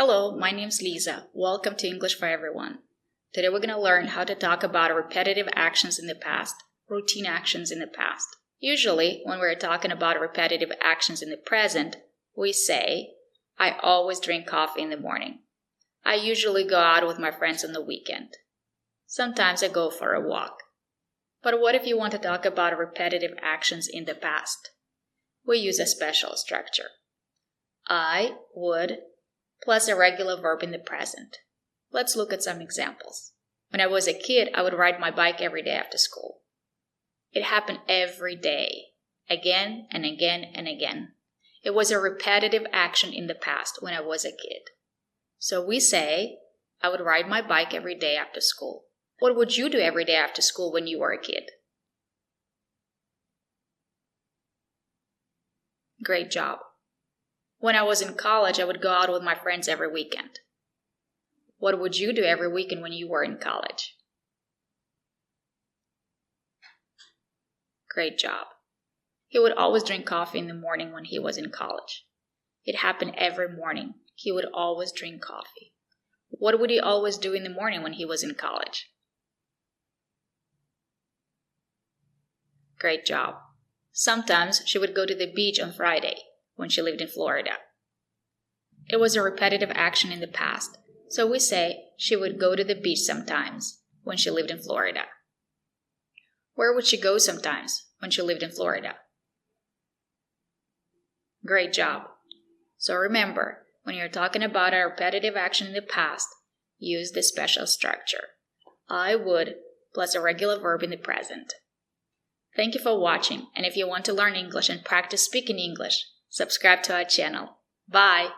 Hello, my name's Lisa. Welcome to English for Everyone. Today we're going to learn how to talk about repetitive actions in the past, routine actions in the past. Usually, when we're talking about repetitive actions in the present, we say, I always drink coffee in the morning. I usually go out with my friends on the weekend. Sometimes I go for a walk. But what if you want to talk about repetitive actions in the past? We use a special structure. I would plus a regular verb in the present. Let's look at some examples. When I was a kid, I would ride my bike every day after school. It happened every day, again and again and again. It was a repetitive action in the past when I was a kid. So we say, I would ride my bike every day after school. What would you do every day after school when you were a kid? Great job. When I was in college, I would go out with my friends every weekend. What would you do every weekend when you were in college? Great job. He would always drink coffee in the morning when he was in college. It happened every morning. He would always drink coffee. What would he always do in the morning when he was in college? Great job. Sometimes she would go to the beach on Friday when she lived in Florida. It was a repetitive action in the past, so we say she would go to the beach sometimes when she lived in Florida. Where would she go sometimes when she lived in Florida? Great job. So remember, when you're talking about a repetitive action in the past, use the special structure. I would plus a regular verb in the present. Thank you for watching, and if you want to learn English and practice speaking English, subscribe to our channel. Bye!